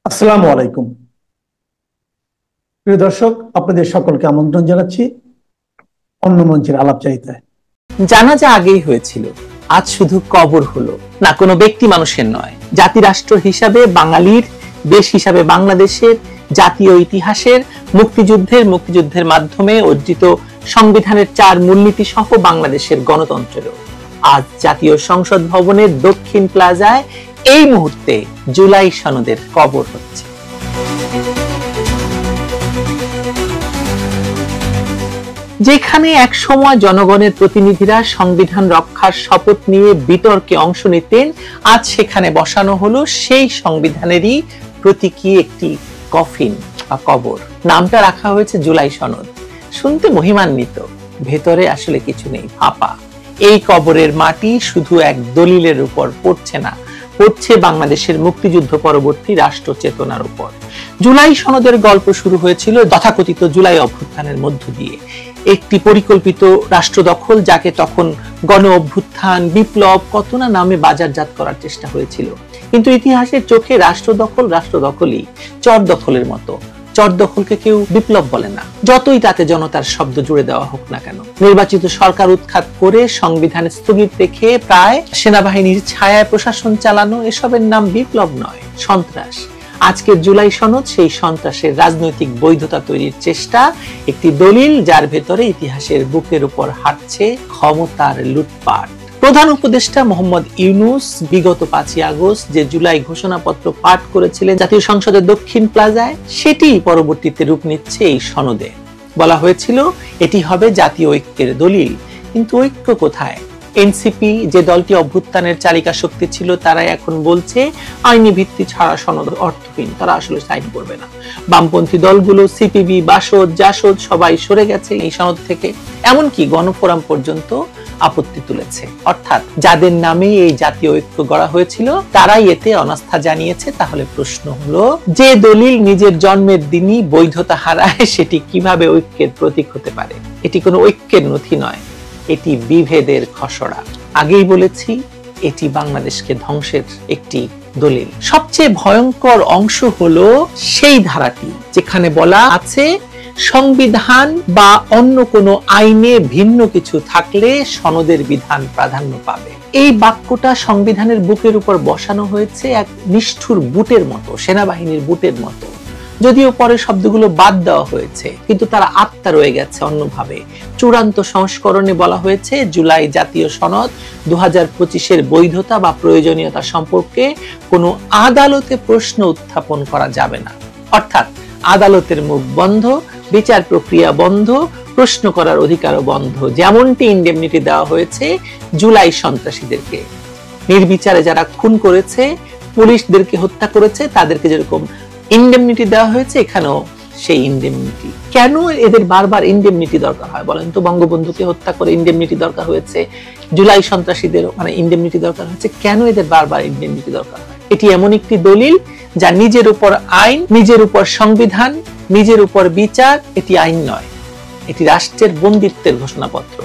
আসসালামু আলাইকুম। প্রিয় দর্শক, আপনাদের সকলকে আমন্ত্রণ জানাচ্ছি অন্য মঞ্চের আলাপচারিতায়। জানাজা আগেই হয়েছিল, আজ শুধু কবর হলো। না, কোনো ব্যক্তি মানুষের নয়, জাতি রাষ্ট্র হিসাবে বাঙালির, দেশ হিসাবে বাংলাদেশের, জাতীয় ইতিহাসের, মুক্তিযুদ্ধের মাধ্যমে অর্জিত সংবিধানের 4 মূলনীতি সহ বাংলাদেশের গণতন্ত্রেরও আজ জাতীয় সংসদ ভবনের দক্ষিণ প্লাজায় এই মুহূর্তে জুলাই সনদের কবর হচ্ছে। যেখানে এক সময় জনগণের প্রতিনিধিরা সংবিধান রক্ষার শপথ নিয়ে বিতর্কে অংশ নিতেন, আজ সেখানে বসানো হলো সেই সংবিধানেরই প্রতীকী একটি কফিন বা কবর। নামটা রাখা হয়েছে জুলাই সনদ। শুনতে মহিমান্বিত, ভেতরে আসলে কিছু নেই, ফাঁপা। এই কবরের মাটি শুধু এক দলিলের উপর পড়ছে না, পড়ছে বাংলাদেশের মুক্তিযুদ্ধ পরবর্তী রাষ্ট্র চেতনার উপর। জুলাই সনদের গল্প শুরু হয়েছিল তথাকথিত জুলাই অভ্যুত্থানের মধ্য দিয়ে। একটি পরিকল্পিত রাষ্ট্র দখল, যাকে তখন গণ অভ্যুত্থান, বিপ্লব, কত না নামে বাজারজাত করার চেষ্টা হয়েছিল। কিন্তু ইতিহাসের চোখে রাষ্ট্র দখলই চর দখলের মতো। চর দখলকে কেউ বিপ্লব বলে না, যতই তাতে জনতার শব্দ জুড়ে দেওয়া হোক না কেন। নির্বাচিত সরকার উৎখাত করে সংবিধান স্থগিত রেখে প্রায় সেনাবাহিনীর ছায়ায় প্রশাসন চালানো, এসবের নাম বিপ্লব নয়, সন্ত্রাস। আজকের জুলাই সনদ সেই সন্ত্রাসের রাজনৈতিক বৈধতা তৈরির চেষ্টা, একটি দলিল যার ভেতরে ইতিহাসের বুকের উপর হাঁটছে ক্ষমতার লুটপাট। প্রধান উপদেষ্টা মোহাম্মদ ইউনূস বিগত 5ই আগস্ট যে জুলাই ঘোষণাপত্র পাঠ করেছিলেন জাতীয় সংসদের দক্ষিণ প্লাজায়, সেটি পরবর্তীতে রূপ নিচ্ছে এই সনদে। বলা হয়েছিল এটি হবে জাতীয় ঐক্যের দলিল, কিন্তু ঐক্য কোথায়? এনসিপি, যে দলটি অভ্যুত্থানের চালিকা শক্তি ছিল, তারা এখন বলছে আইনি ভিত্তি ছাড়া সনদ অর্থহীন, তারা আসলে সাইন করবে না। বামপন্থী দলগুলো, সিপিবি, বাসদ, জাসদ সবাই সরে গেছে এই সনদ থেকে। এমনকি গণফোরাম পর্যন্ত আপত্তি তুলেছে। অর্থাৎ যাদের নামে এই জাতীয় ঐক্য গড়া হয়েছিল, তারাই এতে অনাস্থা জানিয়েছে। তাহলে প্রশ্ন হলো, যে দলিল নিজের জন্মের দিনই বৈধতা হারায়, সেটি কিভাবে ঐক্যের প্রতীক হতে পারে? এটি কোনো ঐক্যের নথি নয়, এটি বিভেদের খসড়া। আগেই বলেছি, এটি বাংলাদেশকে ধ্বংসের একটি দলিল। সবচেয়ে ভয়ঙ্কর অংশ হলো সেই ধারাটি যেখানে বলা আছে সংবিধান বা অন্য কোনো আইনে ভিন্ন কিছু থাকলে সনদের বিধান প্রাধান্য পাবে। এই বাক্যটা সংবিধানের বুকের উপর বসানো হয়েছে এক নিষ্ঠুর বুটের মতো, সেনাবাহিনীর বুটের মতো। যদিও পরে শব্দগুলো বাদ দেওয়া হয়েছে, কিন্তু তারা আত্মা রয়ে গেছে অন্যভাবে। চূড়ান্ত সংস্করণে বলা হয়েছে জুলাই জাতীয় সনদ 2025-এর বৈধতা বা প্রয়োজনীয়তা সম্পর্কে কোনো আদালতে প্রশ্ন উত্থাপন করা যাবে না। অর্থাৎ আদালতের মুখ বন্ধ, বিচার প্রক্রিয়া বন্ধ, প্রশ্ন করার অধিকারও বন্ধ। যেমনটি ইনডেমনিটি দেওয়া হয়েছে জুলাই সন্ত্রাসীদেরকে, নির্বিচারে যারা খুন করেছে, পুলিশদেরকে হত্যা করেছে, তাদেরকে যেরকম ইনডেমনিটি দেওয়া হয়েছে, এখানেও সেই ইনডেমনিটি। কেন এদের বারবার ইনডেমনিটি দরকার হয় বলেন তো? বঙ্গবন্ধুকে হত্যা করে ইনডেমনিটি দরকার হয়েছে, জুলাই সন্ত্রাসীদের ইনডেমনিটি দরকার হয়েছে। কেন এদের বারবার ইনডেমনিটি দরকার হয়? এটি এমন একটি দলিল যা নিজের উপর আইন, নিজের উপর সংবিধান, নিজের উপর বিচার। এটি আইন নয়, এটি রাষ্ট্রের বন্দিত্বের ঘোষণাপত্র।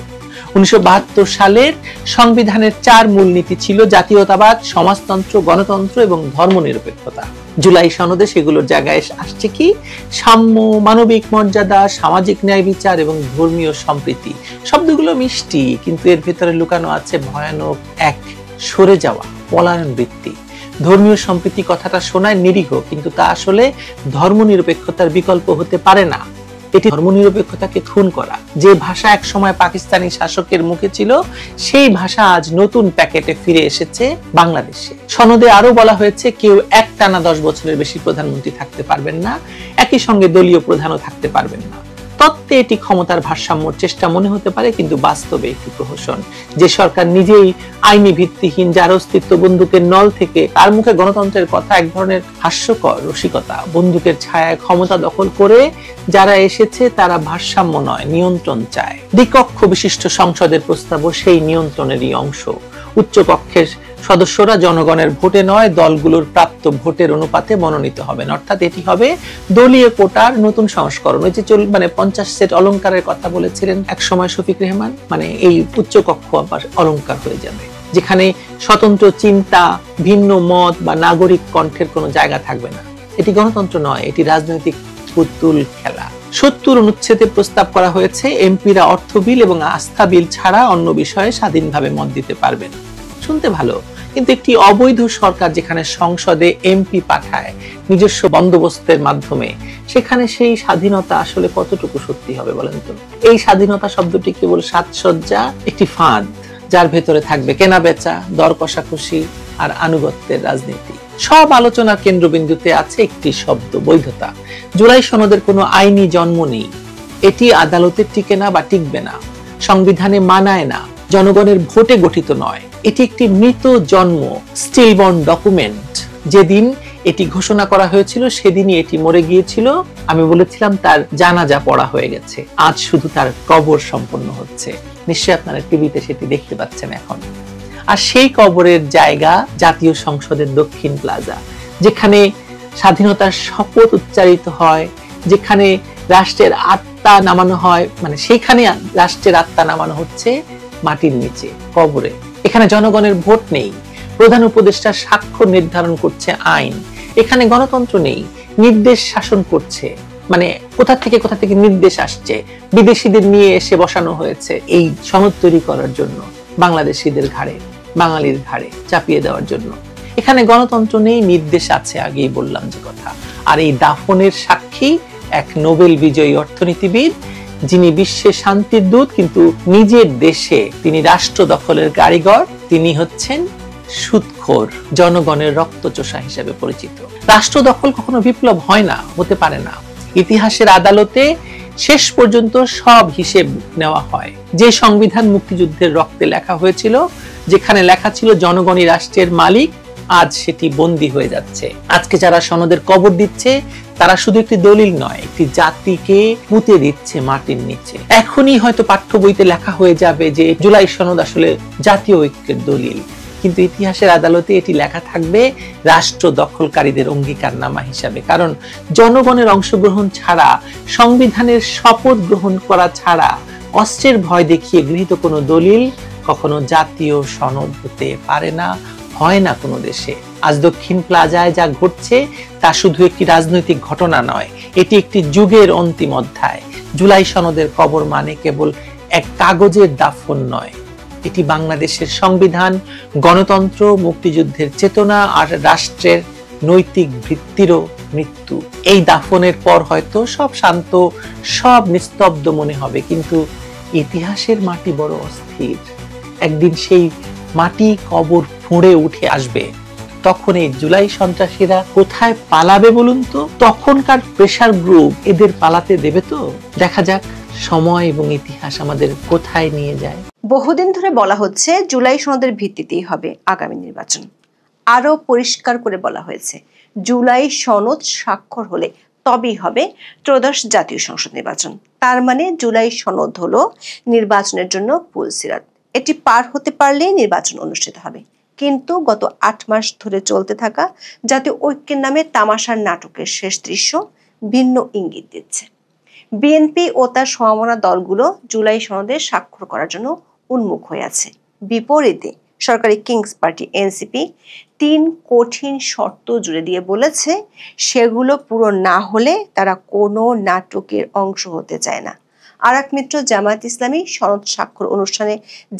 1972 সালের সংবিধানের 4 মূলনীতি ছিল জাতীয়তাবাদ, সমাজতন্ত্র, গণতন্ত্র এবং ধর্মনিরপেক্ষতা। জুলাই সনদে সেগুলোর জায়গায় আসছে কি? সাম্য, মানবিক মর্যাদা, সামাজিক ন্যায় বিচার এবং ধর্মীয় সম্প্রীতি। শব্দগুলো মিষ্টি, কিন্তু এর ভেতরে লুকানো আছে ভয়ানক এক সরে যাওয়া, পলায়ন বৃত্তি। ধর্মীয় সম্প্রীতি কথাটা শোনায় নিরীহ, কিন্তু তা আসলে ধর্মনিরপেক্ষতার বিকল্প হতে পারে না। এটি ধর্মনিরপেক্ষতাকে খুন করা। যে ভাষা এক সময় পাকিস্তানি শাসকের মুখে ছিল, সেই ভাষা আজ নতুন প্যাকেটে ফিরে এসেছে বাংলাদেশে। সনদে আরো বলা হয়েছে কেউ একটানা 10 বছরের বেশি প্রধানমন্ত্রী থাকতে পারবেন না, একই সঙ্গে দলীয় প্রধানও থাকতে পারবেন না। তত্ত্বে এটি ক্ষমতার ভারসাম্যর চেষ্টা মনে হতে পারে, কিন্তু বাস্তবে একটি প্রহসন। যে সরকার নিজেই আইনি ভিত্তিহীন, যার অস্তিত্ব বন্দুকের নল থেকে, তার মুখে গণতন্ত্রের কথা এক ধরনের হাস্যকর রসিকতা। বন্দুকের ছায়ায় ক্ষমতা দখল করে যারা এসেছে, তারা ভারসাম্য নয়, নিয়ন্ত্রণ চায়। দ্বিকক্ষ বিশিষ্ট সংসদের প্রস্তাবও সেই নিয়ন্ত্রণেরই অংশ। উচ্চকক্ষের সদস্যরা জনগণের ভোটে নয়, দলগুলোর প্রাপ্ত ভোটের অনুপাতে মনোনীত হবেন। অর্থাৎ এটি হবে দলীয় কোটার নতুন সংস্করণ। ওই যে 50 সেট অলংকারের কথা বলেছিলেন একসময় শফিক রেহমান, এই উচ্চকক্ষ আবার অলংকার হয়ে যাবে, যেখানে স্বতন্ত্র চিন্তা, ভিন্ন মত বা নাগরিক কণ্ঠের কোনো জায়গা থাকবে না। এটি গণতন্ত্র নয়, এটি রাজনৈতিক পুতুল খেলা। ৭০ অনুচ্ছেদে প্রস্তাব করা হয়েছে এমপিরা অর্থ বিল এবং আস্থা বিল ছাড়া অন্য বিষয়ে স্বাধীনভাবে মত দিতে পারবেন। শুনতে ভালো, কিন্তু একটি অবৈধ সরকার যেখানে সংসদে এমপি পাঠায় নিজস্ব বন্দোবস্তের মাধ্যমে, সেখানে সেই স্বাধীনতা আসলে কতটুকু সত্যি হবে বলেন তো? এই স্বাধীনতা শব্দটি কেবল সাজসজ্জা, একটি ফাঁদ যার ভেতরে থাকবে কেনা বেচা, দর কষাকষি আর আনুগত্যের রাজনীতি। সব আলোচনার কেন্দ্রবিন্দুতে আছে একটি শব্দ, বৈধতা। জুলাই সনদের কোনো আইনি জন্ম নেই, এটি আদালতে টিকে না বা টিকবে না, সংবিধানে মানায় না, জনগণের ভোটে গঠিত নয়। এটি একটি মৃত জন্ম, স্টিলবর্ন ডকুমেন্ট। যেদিন এটি ঘোষণা করা হয়েছিল সেদিনই এটি মরে গিয়েছিল। আমি বলেছিলাম তার জানাজা পড়া হয়ে গেছে, আজ শুধু তার কবর সম্পন্ন হচ্ছে। নিশ্চয়ই আপনারা টিভিতে সেটি দেখতে পাচ্ছেন এখন। আর সেই কবরের জায়গা জাতীয় সংসদের দক্ষিণ প্লাজা, যেখানে স্বাধীনতার শপথ উচ্চারিত হয়, যেখানে রাষ্ট্রের আত্মা নামানো হয়, মানে সেইখানে রাষ্ট্রের আত্মা নামানো হচ্ছে মাটির নিচে, কবরে। এখানে জনগণের ভোট নেই, প্রধান উপদেষ্টার স্বাক্ষর নির্ধারণ করছে আইন। এখানে গণতন্ত্র নেই, নির্দেশ শাসন করছে। মানে কোথা থেকে নির্দেশ আসছে, বিদেশিদের নিয়ে এসে বসানো হয়েছে এই সনদ তৈরি করার জন্য, বাংলাদেশিদের ঘাড়ে, বাঙালির ঘাড়ে চাপিয়ে দেওয়ার জন্য। এখানে গণতন্ত্র নেই, নির্দেশ আছে, আগেই বললাম যে কথা। আর এই দাফনের সাক্ষী এক নোবেল বিজয়ী অর্থনীতিবিদ, যিনি বিশ্বে শান্তির দূত, কিন্তু নিজের দেশে তিনি রাষ্ট্র দখলের কারিগর। তিনি হচ্ছেন সুদখোর, জনগণের রক্তচোষা হিসেবে পরিচিত। রাষ্ট্র দখল কখনো বিপ্লব হয় না, হতে পারে না। ইতিহাসের আদালতে শেষ পর্যন্ত সব হিসেব নেওয়া হয়। যে সংবিধান মুক্তিযুদ্ধের রক্তে লেখা হয়েছিল, যেখানে লেখা ছিল জনগণই রাষ্ট্রের মালিক, আজ সেটি বন্দী হয়ে যাচ্ছে। আজকে যারা সনদের কবর দিচ্ছে তারা শুধু একটি দলিল নয়, একটি জাতিকে পুঁতে দিচ্ছে মাটির নিচে। এখনই হয়তো পাঠ্য বইতে লেখা হয়ে যাবে যে জুলাই সনদ আসলে জাতীয় ঐক্যের দলিল, কিন্তু ইতিহাসের আদালতে এটি লেখা থাকবে রাষ্ট্র দখলকারীদের অঙ্গীকারনামা হিসাবে। কারণ জনগণের অংশগ্রহণ ছাড়া, সংবিধানের শপথ গ্রহণ করা ছাড়া, অস্ত্রের ভয় দেখিয়ে গৃহীত কোনো দলিল কখনো জাতীয় সনদ হতে পারে না, হয় না কোনো দেশে। আজ দক্ষিণ প্লাজায় যা ঘটছে তা শুধু একটি রাজনৈতিক ঘটনা নয়, এটি একটি যুগের অন্তিম অধ্যায়। জুলাই সনদের কবর মানে কেবল এক কাগজের দাফন নয়, এটি বাংলাদেশের সংবিধান, গণতন্ত্র, মুক্তিযুদ্ধের চেতনা আর রাষ্ট্রের নৈতিক ভিত্তিরও মৃত্যু। এই দাফনের পর হয়তো সব শান্ত, সব নিস্তব্ধ মনে হবে, কিন্তু ইতিহাসের মাটি বড় অস্থির। একদিন সেই মাটি কবর ফুঁড়ে উঠে আসবে। তখন এই জুলাই সন্ত্রাসীরা কোথায় পালাবে বলুন তো? তখনকার প্রেসার গ্রুপ এদের পালাতে দেবে তো? দেখা যাক সময় এবং ইতিহাস আমাদের কোথায় নিয়ে যায়। বহুদিন ধরে বলা হচ্ছে জুলাই সনদের ভিত্তিতেই হবে আগামী নির্বাচন। আরো পরিষ্কার করে বলা হয়েছে জুলাই সনদ স্বাক্ষর হলে তবেই হবে ত্রয়োদশ জাতীয় সংসদ নির্বাচন। তার মানে জুলাই সনদ হলো নির্বাচনের জন্য পুলসিরাত। এটি পার হতে পারলেই নির্বাচন অনুষ্ঠিত হবে। কিন্তু গত ৮ মাস ধরে চলতে থাকা জাতীয় ঐক্যের নামে তামাশার নাটকের শেষ দৃশ্য ভিন্ন ইঙ্গিত দিচ্ছে। বিএনপি ও তার সমমনা দলগুলো জুলাই সনদে স্বাক্ষর করার জন্য উন্মুখ হয়ে আছে। বিপরীতে সরকারি কিংস পার্টি এনসিপি ৩ কঠিন শর্ত জুড়ে দিয়ে বলেছে সেগুলো পূরণ না হলে তারা কোনো নাটকের অংশ হতে চায় না। আর এক মিত্র জামায়াত ইসলামী সনদ স্বাক্ষর অনুষ্ঠানে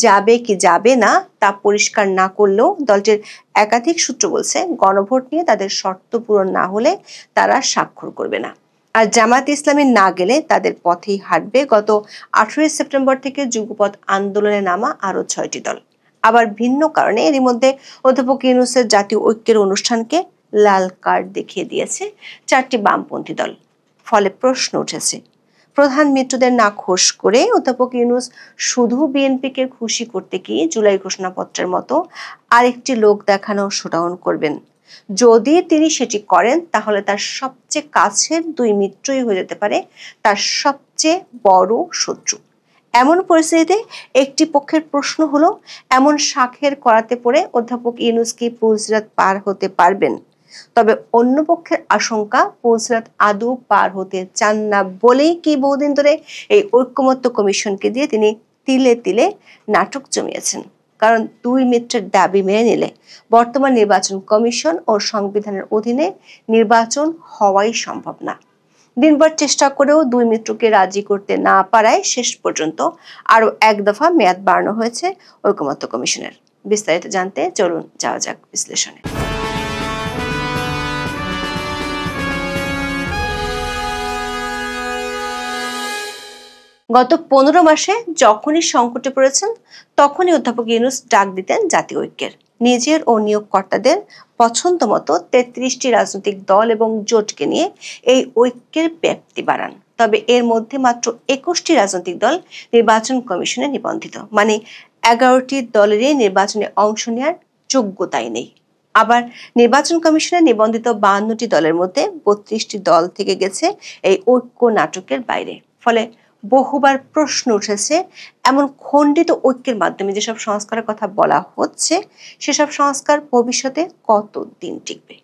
যাবে কি যাবে না তা পরিষ্কার না করলেও দলটির একাধিক সূত্র বলছে গণভোট নিয়ে তাদের শর্ত পূরণ না হলে তারা স্বাক্ষর করবে না। আর জামায়াত ইসলামী না গেলে তাদের পথেই হাঁটবে গত 18 সেপ্টেম্বর থেকে যুগপৎ আন্দোলনে নামা আরো 6টি দল। আবার ভিন্ন কারণে এরই মধ্যে অধ্যাপক ইউনূসের জাতীয় ঐক্যের অনুষ্ঠানকে লাল কার্ড দেখিয়ে দিয়েছে 4টি বামপন্থী দল। ফলে প্রশ্ন উঠেছে, প্রধান মিত্রদের নাখোশ করে অধ্যাপক ইউনূস শুধু বিএনপিকে খুশি করতে গিয়ে জুলাই ঘোষণাপত্রের মতো আরেকটি লোক দেখানো শোডাউন করবেন? যদি তিনি সেটি করেন তাহলে তার সবচেয়ে কাছের 2 মিত্রই হয়ে যেতে পারে তার সবচেয়ে বড় শত্রু। এমন পরিস্থিতিতে একটি পক্ষের প্রশ্ন হলো, এমন শাখের করাতে পড়ে অধ্যাপক ইউনূস কি পুলসিরাত পার হতে পারবেন? তবে অন্য পক্ষের আশঙ্কা পুলসিরাত আদৌ পার হতে চান না বলেই কি বহুদিন ধরে এই ঐক্যমত্য কমিশনকে দিয়ে তিনি তিলে তিলে নাটক জমিয়েছেন। কারণ দুই মিত্রের দাবি মেনে নিলে বর্তমান নির্বাচন কমিশন ও সংবিধানের অধীনে নির্বাচন হওয়াই সম্ভব না। দিনভর চেষ্টা করেও দুই মিত্রকে রাজি করতে না পারায় শেষ পর্যন্ত আরো এক দফা মেয়াদ বাড়ানো হয়েছে ঐকমত্য কমিশনের। বিস্তারিত জানতে চলুন যাওয়া যাক বিশ্লেষণে। গত 15 মাসে যখনই সংকটে পড়েছেন তখনই অধ্যাপক ইউনূস ডাক দিতেন জাতীয় ঐক্যের। নিজের ও নিয়োগকর্তাদের পছন্দ মতো 33টি রাজনৈতিক দল এবং জোটকে নিয়ে এই ঐক্যের ব্যাপ্তি বাড়ান। তবে এর মধ্যে মাত্র 21টি রাজনৈতিক দল নির্বাচন কমিশনে নিবন্ধিত, মানে 11টি দলেরই নির্বাচনে অংশ নেওয়ার যোগ্যতাই নেই। আবার নির্বাচন কমিশনে নিবন্ধিত 52টি দলের মধ্যে 32টি দল থেকে গেছে এই ঐক্য নাটকের বাইরে। ফলে বহুবার প্রশ্ন উঠেছে, এমন খণ্ডিত ঐক্যের মাধ্যমে যেসব সংস্কারের কথা বলা হচ্ছে সেসব সংস্কার ভবিষ্যতে কতদিন টিকবে?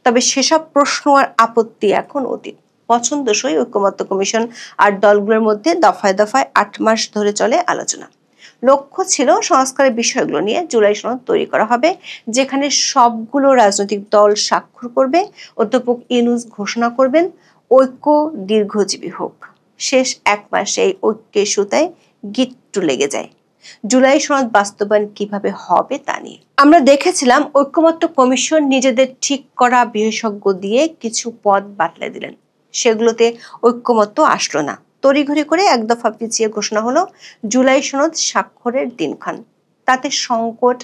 তবে সেসব প্রশ্ন আর আপত্তি এখন অতীত। পছন্দসই ঐকমত্য কমিশন আর দলগুলোর মধ্যে দফায় দফায় 8 মাস ধরে চলে আলোচনা। লক্ষ্য ছিল সংস্কারের বিষয়গুলো নিয়ে জুলাই সনদ তৈরি করা হবে, যেখানে সবগুলো রাজনৈতিক দল স্বাক্ষর করবে। অধ্যাপক ইউনূস ঘোষণা করবেন ঐক্য দীর্ঘজীবী হোক। শেষ 1 মাসে এই ঐক্যের সুতায় গিট্টু লেগে যায়। জুলাই সনদ বাস্তবায়ন কিভাবে হবে তা নিয়ে আমরা দেখেছিলাম ঐকমত্য কমিশন নিজেদের ঠিক করা বিশেষজ্ঞ দিয়ে কিছু পদ বাতলে দিলেন। সেগুলোতে ঐকমত্য আসলো না। তড়িঘড়ি করে এক দফা পিছিয়ে ঘোষণা হলো জুলাই সনদ স্বাক্ষরের দিনক্ষণ। তাতে সংকট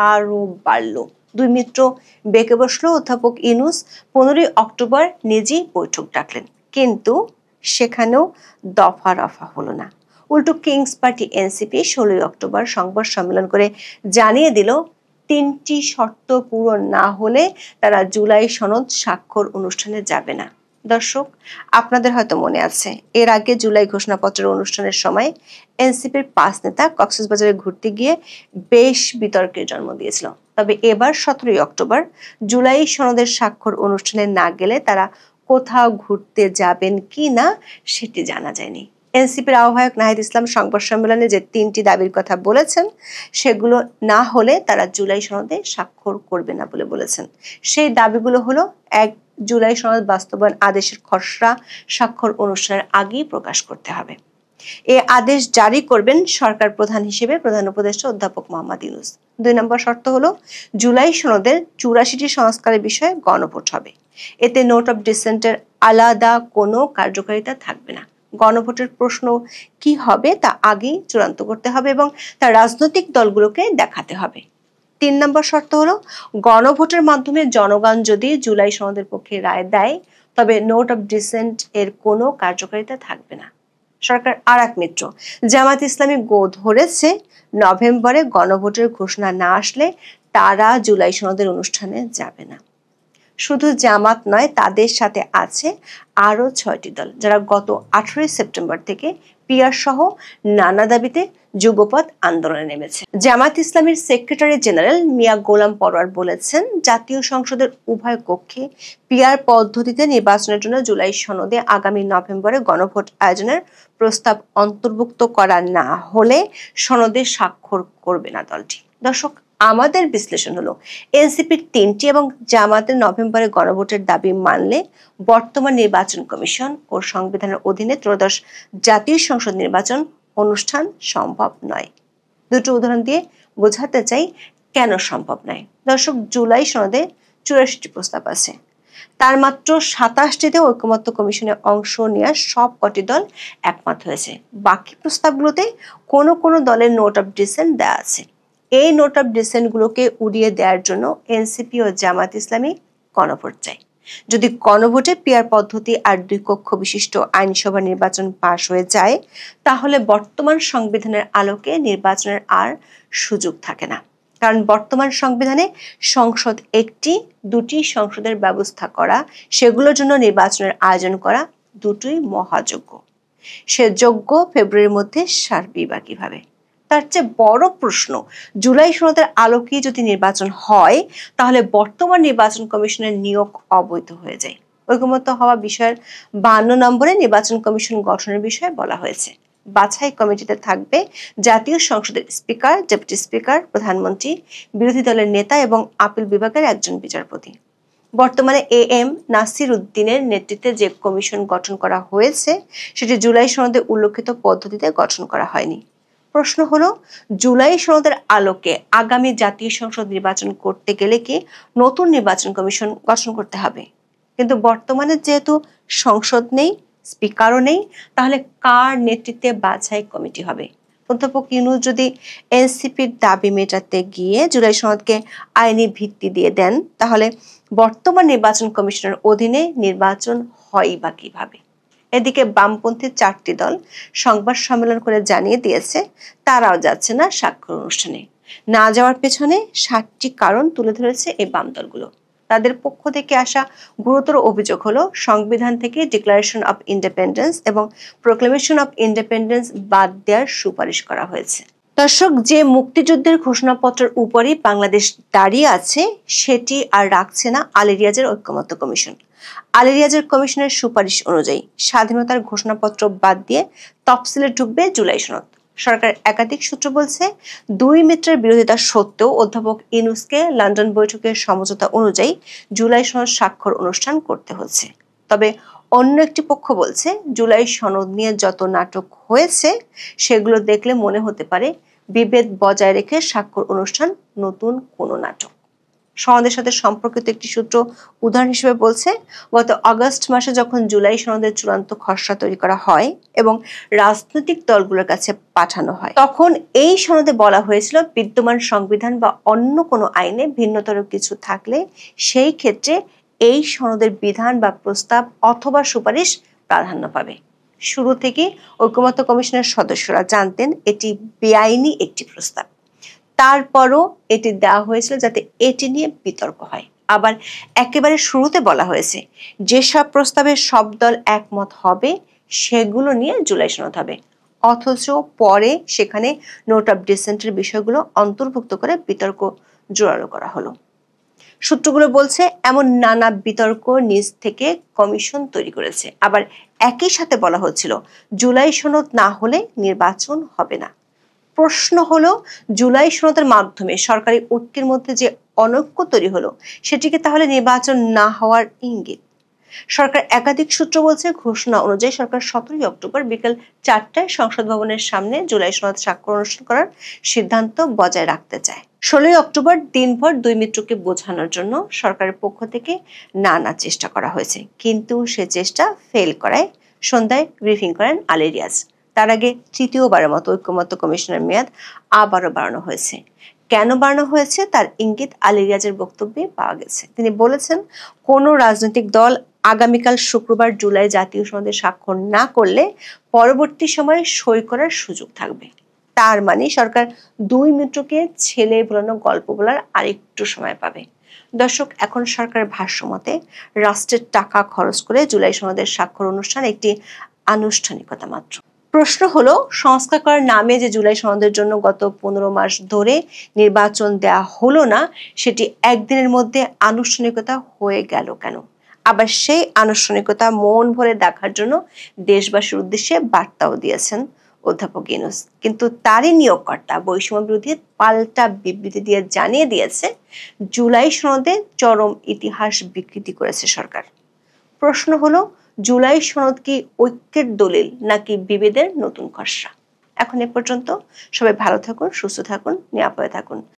আরো বাড়লো। দুই মিত্র বেঁকে বসলো। অধ্যাপক ইউনূস 15 অক্টোবর নিজেই বৈঠক ডাকলেন, কিন্তু সেখানেও দফা রফা হলো না। উল্টো কিংস পার্টি এনসিপি 16 অক্টোবর সংবাদ সম্মেলন করে জানিয়ে দিল 3টি শর্ত পূরণ না হলে তারা জুলাই সনদ স্বাক্ষর অনুষ্ঠানে যাবে না। দর্শক, আপনাদের হয়তো মনে আছে এর আগে জুলাই ঘোষণাপত্রের অনুষ্ঠানের সময় এনসিপির 5 নেতা কক্সবাজারে ঘুরতে গিয়ে বেশ বিতর্কের জন্ম দিয়েছিল। তবে এবার 17 অক্টোবর জুলাই সনদের স্বাক্ষর অনুষ্ঠানে না গেলে তারা কোথাও ঘুরতে যাবেন কি না সেটি জানা যায়নি। এনসিপির আহ্বায়ক নাহিদ ইসলাম সংবাদ সম্মেলনে যে 3টি দাবির কথা বলেছেন সেগুলো না হলে তারা জুলাই সনদে স্বাক্ষর করবে না বলে বলেছেন। সেই দাবিগুলো হলো: 1. জুলাই সনদ বাস্তবায়ন আদেশের খসড়া স্বাক্ষর অনুষ্ঠানের আগেই প্রকাশ করতে হবে। এই আদেশ জারি করবেন সরকার প্রধান হিসেবে প্রধান উপদেষ্টা অধ্যাপক মোহাম্মদ ইউনূস। 2 নম্বর শর্ত হলো জুলাই সনদের 84টি সংস্কারের বিষয়ে গণভোট হবে। এতে নোট অফ ডিসেন্টের আলাদা কোনো কার্যকারিতা থাকবে না। গণভোটের প্রশ্ন কি হবে তা আগেই চূড়ান্ত করতে হবে এবং তা রাজনৈতিক দলগুলোকে দেখাতে হবে। 3 নম্বর শর্ত হলো গণভোটের মাধ্যমে জনগণ যদি জুলাই সনদের পক্ষে রায় দেয় তবে নোট অফ ডিসেন্ট এর কোনো কার্যকারিতা থাকবে না। সরকার আর এক মিত্র জামাত ইসলামী গো ধরেছে নভেম্বরে গণভোটের ঘোষণা না আসলে তারা জুলাই সনদের অনুষ্ঠানে যাবে না। শুধু জামাত নয়, তাদের সাথে আছে আরো 6টি দল যারা গত 18 সেপ্টেম্বর থেকে পিআর সহ নানা দাবিতে যুগপৎ আন্দোলনে নেমেছে। জামাত ইসলামীর সেক্রেটারি জেনারেল মিয়া গোলাম পরোয়ার বলেছেন, জাতীয় সংসদের উভয় কক্ষে পিআর পদ্ধতিতে নির্বাচনের জন্য জুলাই সনদে আগামী নভেম্বরে গণভোট আয়োজনের প্রস্তাব অন্তর্ভুক্ত করা না হলে সনদে স্বাক্ষর করবে না দলটি। দর্শক, আমাদের বিশ্লেষণ হলো এনসিপির 3টি এবং জামাতের নভেম্বরে গণভোটের দাবি মানলে বর্তমান নির্বাচন কমিশন ও সংবিধানের অধীনে ত্রয়োদশ জাতীয় সংসদ নির্বাচন অনুষ্ঠান সম্ভব নয়। দুটো উদাহরণ দিয়ে বোঝাতে চাই কেন সম্ভব নয়। দর্শক, জুলাই সনদে 84টি প্রস্তাব আছে। তার মাত্র 27টিতে ঐকমত্য কমিশনে অংশ নেওয়ার সব কটি দল একমত হয়েছে। বাকি প্রস্তাবগুলোতে কোনো কোনো দলের নোট অফ ডিসেন্ট দেওয়া আছে। এই নোট অফ ডিসেন্ট গুলোকে উড়িয়ে দেওয়ার জন্য এনসিপি ও জামাত ইসলামী গণভোট চায়। যদি গণভোটে পিআর পদ্ধতি আর 2 কক্ষ বিশিষ্ট আইনসভা নির্বাচন পাশ হয়ে যায় তাহলে বর্তমান সংবিধানের আলোকে নির্বাচনের আর সুযোগ থাকে না। কারণ বর্তমান সংবিধানে সংসদ 1টি, 2টি সংসদের ব্যবস্থা করা, সেগুলোর জন্য নির্বাচনের আয়োজন করা দুটোই মহাযোগ্য। সে যোগ্য ফেব্রুয়ারির মধ্যে সারবে বা কিভাবে? তার চেয়ে বড় প্রশ্ন, জুলাই সনদের আলোকে যদি নির্বাচন হয় তাহলে বর্তমান নির্বাচন কমিশনের নিয়োগ অবৈধ হয়ে যায়। ঐকমত্য হওয়া বিষয়ের 52 নম্বরে নির্বাচন কমিশন গঠনের বিষয়ে বলা হয়েছে। বাছাই কমিটিতে থাকবে জাতীয় সংসদের স্পিকার, ডেপুটি স্পিকার, প্রধানমন্ত্রী, বিরোধী দলের নেতা এবং আপিল বিভাগের একজন বিচারপতি। বর্তমানে AM নাসির উদ্দিনের নেতৃত্বে যে কমিশন গঠন করা হয়েছে সেটি জুলাই সনদে উল্লেখিত পদ্ধতিতে গঠন করা হয়নি। প্রশ্ন হলো, জুলাই সনদের আলোকে আগামী জাতীয় সংসদ নির্বাচন করতে গেলে কি নতুন নির্বাচন কমিশন গঠন করতে হবে? কিন্তু বর্তমানে যেহেতু সংসদ নেই, স্পিকারও নেই, তাহলে কার নেতৃত্বে বাছাই কমিটি হবে? অধ্যাপক ইউনূস যদি এনসিপির দাবি মেটাতে গিয়ে জুলাই সনদকে আইনি ভিত্তি দিয়ে দেন, তাহলে বর্তমান নির্বাচন কমিশনের অধীনে নির্বাচন হয় বা কিভাবে? এদিকে বামপন্থী 4টি দল সংবাদ সম্মেলন করে জানিয়ে দিয়েছে তারাও যাচ্ছে না স্বাক্ষর অনুষ্ঠানে। না যাওয়ার পেছনে 7টি কারণ তুলে ধরেছে এই বাম দলগুলো। তাদের পক্ষ থেকে আসা গুরুতর অভিযোগ হলো, সংবিধান থেকে ডিক্লারেশন অফ ইন্ডিপেন্ডেন্স এবং প্রোক্লেমেশন অফ ইন্ডিপেন্ডেন্স বাদ দেওয়ার সুপারিশ করা হয়েছে। দর্শক, যে মুক্তিযুদ্ধের ঘোষণাপত্রের উপরই বাংলাদেশ দাঁড়িয়ে আছে সেটি আর রাখছে না আলী রিয়াজের ঐকমত্য কমিশন। আলী রিয়াজের কমিশনের সুপারিশ অনুযায়ী স্বাধীনতার ঘোষণাপত্র বাদ দিয়ে তফসিলে ঢুকবে জুলাই সনদ। সরকারের একাধিক সূত্র বলছে, 2 মিত্রের বিরোধিতা সত্ত্বেও অধ্যাপক ইউনূসকে লন্ডন বৈঠকের সমঝোতা অনুযায়ী জুলাই সনদ স্বাক্ষর অনুষ্ঠান করতে হচ্ছে। তবে অন্য একটি পক্ষ বলছে, জুলাই সনদ নিয়ে যত নাটক হয়েছে সেগুলো দেখলে মনে হতে পারে বিভেদ বজায় রেখে স্বাক্ষর অনুষ্ঠান নতুন কোনো নাটক। সনদের সাথে সম্পর্কিত একটি সূত্র উদাহরণ হিসেবে বলছে, গত আগস্ট মাসে যখন জুলাই সনদের চূড়ান্ত খসড়া তৈরি করা হয় এবং রাজনৈতিক দলগুলোর কাছে পাঠানো হয়, তখন এই সনদে বলা হয়েছিল বিদ্যমান সংবিধান বা অন্য কোনো আইনে ভিন্নতর কিছু থাকলে সেই ক্ষেত্রে এই সনদের বিধান বা প্রস্তাব অথবা সুপারিশ প্রাধান্য পাবে। শুরু থেকে ঐকমত্য কমিশনের সদস্যরা জানতেন এটি বেআইনি একটি প্রস্তাব। তারপরও এটি দেওয়া হয়েছিল যাতে এটি নিয়ে বিতর্ক হয়। আবার একেবারে শুরুতে বলা হয়েছে যেসব প্রস্তাবে সব দল একমত হবে সেগুলো নিয়ে জুলাই সনদ হবে, অথচ পরে সেখানে নোট অফ ডিসেন্টের বিষয়গুলো অন্তর্ভুক্ত করে বিতর্ক জোরালো করা হলো। সূত্রগুলো বলছে, এমন নানা বিতর্ক নিজ থেকে কমিশন তৈরি করেছে। আবার একই সাথে বলা হচ্ছিল জুলাই সনদ না হলে নির্বাচন হবে না। প্রশ্ন হলো, জুলাই সনদের মাধ্যমে সরকারি ঐক্যের মধ্যে যে অনৈক্য তৈরি হলো সেটিকে তাহলে নির্বাচন না হওয়ার ইঙ্গিত? সরকার একাধিক সূত্র বলছে, ঘোষণা অনুযায়ী সরকার 17 অক্টোবর বিকেল 4টায় সংসদ ভবনের সামনে জুলাই সনদ স্বাক্ষর অনুষ্ঠান করার সিদ্ধান্ত বজায় রাখতে চায়। 16 অক্টোবর দিনভর 2 মিত্রকে বোঝানোর জন্য সরকারের পক্ষ থেকে নানা চেষ্টা করা হয়েছে, কিন্তু সে চেষ্টা ফেল করায় সন্ধ্যায় ব্রিফিং করেন আলী রিয়াজ। তার আগে তৃতীয়বারের মতো ঐকমত্য কমিশনের মেয়াদ আবারও বাড়ানো হয়েছে। কেন বাড়ানো হয়েছে তার ইঙ্গিত আলী রিয়াজের বক্তব্যে পাওয়া গেছে। তিনি বলেছেন, কোনো রাজনৈতিক দল আগামীকাল শুক্রবার জুলাই জাতীয় সনদে স্বাক্ষর না করলে পরবর্তী সময়ে সই করার সুযোগ থাকবে। তার মানে সরকার 2 মিত্রকে ছেলে ভোলানো গল্প বলার আরেকটু সময় পাবে। দর্শক, এখন সরকারের ভাষ্য মতে রাষ্ট্রের টাকা খরচ করে জুলাই সনদের স্বাক্ষর অনুষ্ঠান একটি আনুষ্ঠানিকতা মাত্র। প্রশ্ন হলো, সংস্কার করার নামে যে জুলাই সনদের জন্য গত 15 মাস ধরে নির্বাচন দেয়া হলো না, সেটি একদিনের মধ্যে আনুষ্ঠানিকতা হয়ে গেল কেন? আবার সেই আনুষ্ঠানিকতা মন ভরে দেখার জন্য দেশবাসীর উদ্দেশ্যে বার্তাও দিয়েছেন অধ্যাপক ইউনূস। কিন্তু তারই নিয়োগকর্তা বৈষম্য বিরোধী পাল্টা বিবৃতি দিয়ে জানিয়ে দিয়েছে জুলাই সনদে চরম ইতিহাস বিকৃতি করেছে সরকার। প্রশ্ন হলো, জুলাই সনদ কি ঐক্যের দলিল নাকি বিভেদের নতুন খসড়া? এখন এ পর্যন্ত। সবাই ভালো থাকুন, সুস্থ থাকুন, নিরাপদে থাকুন।